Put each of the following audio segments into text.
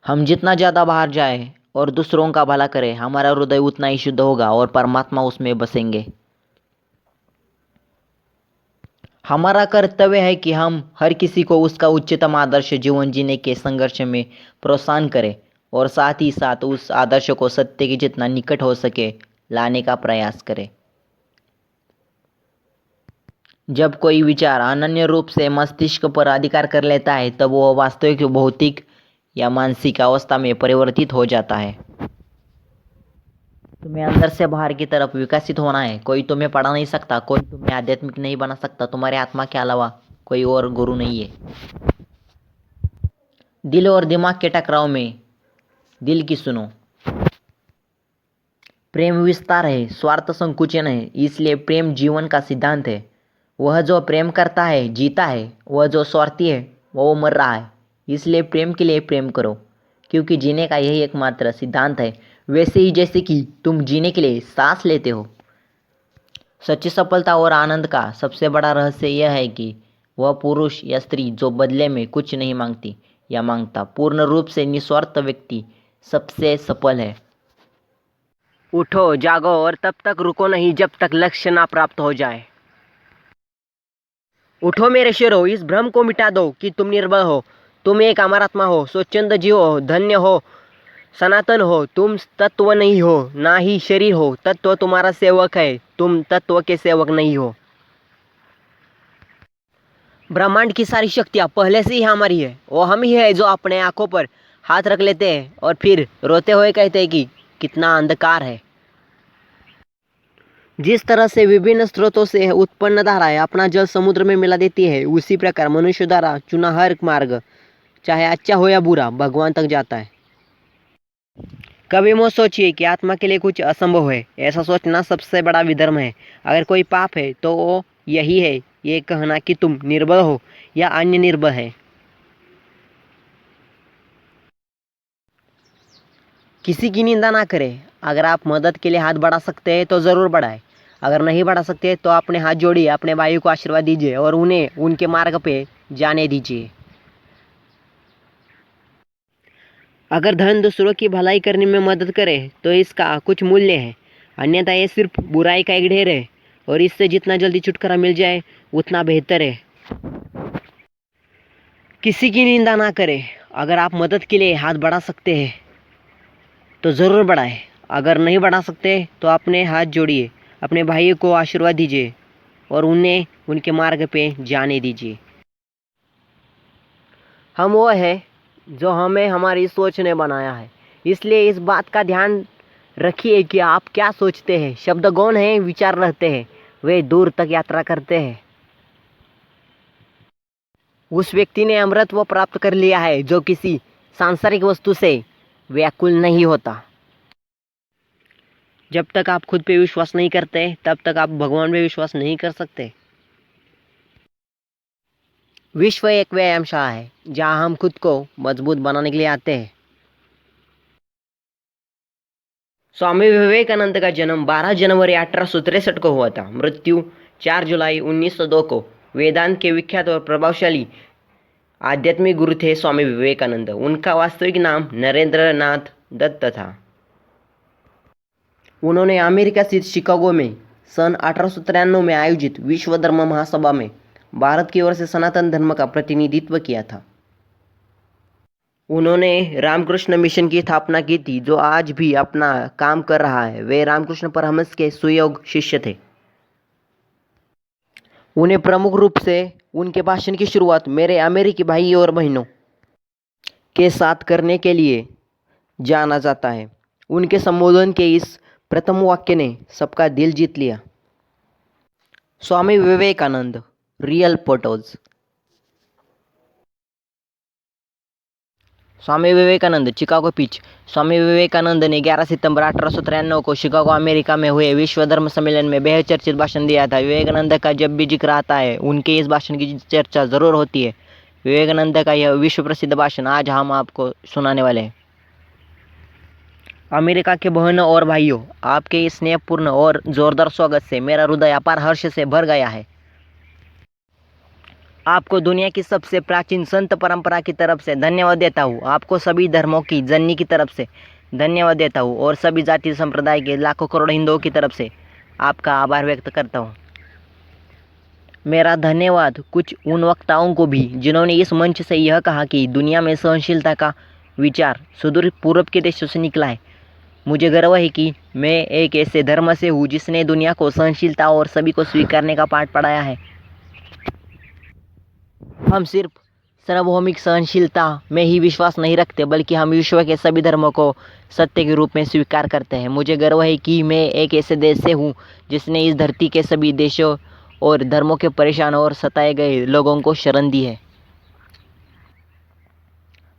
हम जितना ज़्यादा बाहर जाएं और दूसरों का भला करें, हमारा हृदय उतना ही शुद्ध होगा और परमात्मा उसमें बसेंगे। हमारा कर्तव्य है कि हम हर किसी को उसका उच्चतम आदर्श जीवन जीने के संघर्ष में प्रोत्साहन करें और साथ ही साथ उस आदर्श को सत्य के जितना निकट हो सके लाने का प्रयास करें। जब कोई विचार अनन्य रूप से मस्तिष्क पर अधिकार कर लेता है, तब वो वास्तविक भौतिक या मानसिक अवस्था में परिवर्तित हो जाता है। तुम्हें अंदर से बाहर की तरफ विकसित होना है। कोई तुम्हें पढ़ा नहीं सकता, कोई तुम्हें आध्यात्मिक नहीं बना सकता, तुम्हारे आत्मा के अलावा कोई और गुरु नहीं है। दिल और दिमाग के टकराव में दिल की सुनो। प्रेम विस्तार है, स्वार्थ संकुचन है, इसलिए प्रेम जीवन का सिद्धांत है। वह जो प्रेम करता है जीता है, वह जो स्वार्थी है वो मर रहा है। इसलिए प्रेम के लिए प्रेम करो, क्योंकि जीने का यही एकमात्र सिद्धांत है, वैसे ही जैसे कि तुम जीने के लिए सांस लेते हो। सच्ची सफलता और आनंद का सबसे बड़ा रहस्य यह है कि वह पुरुष या स्त्री जो बदले में कुछ नहीं मांगती या मांगता, पूर्ण रूप से निस्वार्थ व्यक्ति सबसे सफल है। उठो, जागो और तब तक रुको नहीं जब तक लक्ष्य ना प्राप्त हो जाए। उठो मेरे शेरों, इस भ्रम को मिटा दो कि तुम निर्बल हो। तुम एक अमरात्मा हो, स्वच्छंद जीव हो, धन्य हो, सनातन हो। तुम तत्व नहीं हो, ना ही शरीर हो। तत्व तुम्हारा सेवक है, तुम तत्व के सेवक नहीं हो। ब्रह्मांड की सारी शक्तियाँ पहले से ही हमारी है। वो हम ही है जो अपने आंखों पर हाथ रख लेते हैं और फिर रोते हुए कहते हैं कि कितना अंधकार है। जिस तरह से विभिन्न स्रोतों से उत्पन्न धाराएं अपना जल समुद्र में मिला देती है, उसी प्रकार मनुष्य द्वारा चुना हर मार्ग, चाहे अच्छा हो या बुरा, भगवान तक जाता है। कभी मत सोचिए कि आत्मा के लिए कुछ असंभव है। ऐसा सोचना सबसे बड़ा विधर्म है। अगर कोई पाप है तो वो यही है, ये कहना कि तुम निर्बल हो या अन्य निर्बल है। किसी की निंदा ना करें। अगर आप मदद के लिए हाथ बढ़ा सकते हैं तो ज़रूर बढ़ाएं। अगर नहीं बढ़ा सकते तो अपने हाथ जोड़िए, अपने भाई को आशीर्वाद दीजिए और उन्हें उनके मार्ग पे जाने दीजिए। अगर धन दूसरों की भलाई करने में मदद करे तो इसका कुछ मूल्य है, अन्यथा ये सिर्फ बुराई का एक ढेर है और इससे जितना जल्दी छुटकारा मिल जाए उतना बेहतर है। किसी की निंदा ना करें। अगर आप मदद के लिए हाथ बढ़ा सकते हैं तो ज़रूर बढ़ाएं। अगर नहीं बढ़ा सकते तो अपने हाथ जोड़िए, अपने भाई को आशीर्वाद दीजिए और उन्हें उनके मार्ग पे जाने दीजिए। हम वो है जो हमें हमारी सोच ने बनाया है, इसलिए इस बात का ध्यान रखिए कि आप क्या सोचते हैं। शब्द गौण हैं, विचार रहते हैं, वे दूर तक यात्रा करते हैं। उस व्यक्ति ने अमृतत्व प्राप्त कर लिया है जो किसी सांसारिक वस्तु से व्याकुल नहीं होता। जब तक आप खुद पे विश्वास नहीं करते तब तक आप भगवान पे विश्वास नहीं कर सकते। विश्व एक व्यायामशाला है जहाँ हम खुद को मजबूत बनाने के लिए आते हैं। स्वामी विवेकानंद का जन्म 12 जनवरी 1863 को हुआ था। मृत्यु 4 जुलाई 1902 को। वेदांत के विख्यात और प्रभावशाली आध्यात्मिक गुरु थे स्वामी विवेकानंद। उनका वास्तविक नाम नरेंद्र नाथ दत्त था। उन्होंने अमेरिका स्थित शिकागो में सन 1893 में आयोजित विश्व धर्म महासभा में भारत की ओर से सनातन धर्म का प्रतिनिधित्व किया था। उन्होंने रामकृष्ण मिशन की स्थापना की थी, जो आज भी अपना काम कर रहा है। वे रामकृष्ण परमहंस के सुयोग्य शिष्य थे। उन्हें प्रमुख रूप से उनके भाषण की शुरुआत मेरे अमेरिकी भाई और बहनों के साथ करने के लिए जाना जाता है। उनके संबोधन के इस प्रथम वाक्य ने सबका दिल जीत लिया। Swami Vivekananda real photos. Swami Vivekananda Chicago pitch. Swami Vivekananda ने 11 सितंबर 1893 को शिकागो अमेरिका में हुए विश्व धर्म सम्मेलन में बेहद चर्चित भाषण दिया था। विवेकानंद का जब भी जिक्र आता है उनके इस भाषण की चर्चा ज़रूर होती है। विवेकानंद का यह विश्व प्रसिद्ध भाषण आज हम आपको सुनाने वाले हैं। अमेरिका के बहनों और भाइयों, आपके इस स्नेहपूर्ण और जोरदार स्वागत से मेरा हृदय अपार हर्ष से भर गया है। आपको दुनिया की सबसे प्राचीन संत परंपरा की तरफ से धन्यवाद देता हूँ। आपको सभी धर्मों की जननी की तरफ से धन्यवाद देता हूँ और सभी जाति संप्रदाय के लाखों करोड़ हिंदुओं की तरफ से आपका आभार व्यक्त करता हूँ। मेरा धन्यवाद कुछ उन वक्ताओं को भी जिन्होंने इस मंच से यह कहा कि दुनिया में सहनशीलता का विचार सुदूर पूर्व के देशों से निकला है। मुझे गर्व है कि मैं एक ऐसे धर्म से हूँ जिसने दुनिया को सहनशीलता और सभी को स्वीकारने का पाठ पढ़ाया है। हम सिर्फ सार्वभौमिक सहनशीलता में ही विश्वास नहीं रखते, बल्कि हम विश्व के सभी धर्मों को सत्य के रूप में स्वीकार करते हैं। मुझे गर्व है कि मैं एक ऐसे देश से हूँ जिसने इस धरती के सभी देशों और धर्मों के परेशान और सताए गए लोगों को शरण दी है।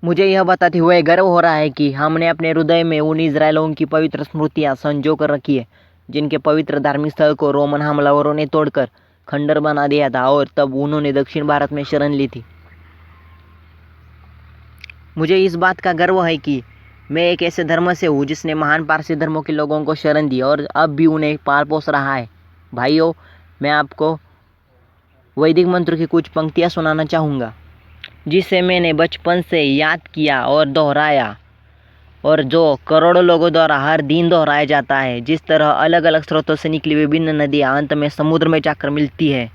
मुझे यह बताते हुए गर्व हो रहा है कि हमने अपने हृदय में उन इजरायलियों की पवित्र स्मृतियाँ संजो कर रखी है, जिनके पवित्र धार्मिक स्थल को रोमन हमलावरों ने तोड़कर खंडर बना दिया था और तब उन्होंने दक्षिण भारत में शरण ली थी। मुझे इस बात का गर्व है कि मैं एक ऐसे धर्म से हूँ जिसने महान पारसी धर्मों के लोगों को शरण दी और अब भी उन्हें पाल पोस रहा है। भाइयों, मैं आपको वैदिक मंत्र की कुछ पंक्तियाँ सुनाना चाहूँगा, जिसे मैंने बचपन से याद किया और दोहराया, और जो करोड़ों लोगों द्वारा हर दिन दोहराया जाता है। जिस तरह अलग अलग स्रोतों से निकली विभिन्न नदियाँ अंत में समुद्र में जाकर मिलती है,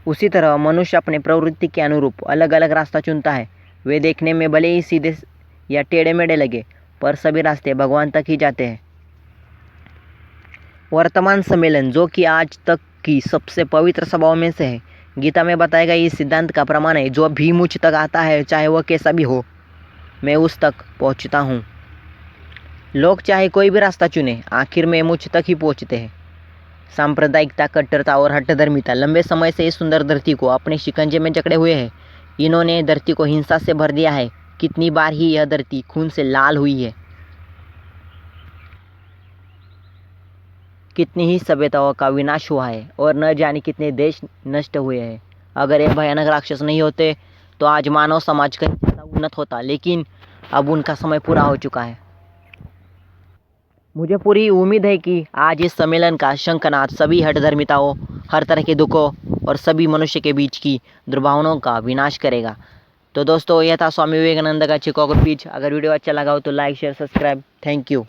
उसी तरह मनुष्य अपने प्रवृत्ति के अनुरूप अलग अलग रास्ता चुनता है। वे देखने में भले ही सीधे या टेढ़े मेढ़े लगे, पर सभी रास्ते भगवान तक ही जाते हैं। वर्तमान सम्मेलन, जो कि आज तक की सबसे पवित्र सभाओं में से है, गीता में बताए गए इस सिद्धांत का प्रमाण है। जो भी मुझ तक आता है, चाहे वह कैसा भी हो, मैं उस तक पहुंचता हूं। लोग चाहे कोई भी रास्ता चुने, आखिर में मुझ तक ही पहुंचते हैं। सांप्रदायिकता, कट्टरता और हठधर्मिता लंबे समय से इस सुंदर धरती को अपने शिकंजे में जकड़े हुए हैं। इन्होंने धरती को हिंसा से भर दिया है। कितनी बार ही यह धरती खून से लाल हुई है। कितनी ही सभ्यताओं का विनाश हुआ है और न जाने कितने देश नष्ट हुए हैं। अगर ये भयानक राक्षस नहीं होते तो आज मानव समाज कहीं ज़्यादा उन्नत होता, लेकिन अब उनका समय पूरा हो चुका है। मुझे पूरी उम्मीद है कि आज इस सम्मेलन का शंखनाद सभी हठधर्मिताओं, हर तरह के दुखों और सभी मनुष्य के बीच की दुर्भावनाओं का विनाश करेगा। तो दोस्तों, यह था स्वामी विवेकानंद का चिकागो स्पीच। अगर वीडियो अच्छा लगा हो तो like, share, subscribe. Thank you.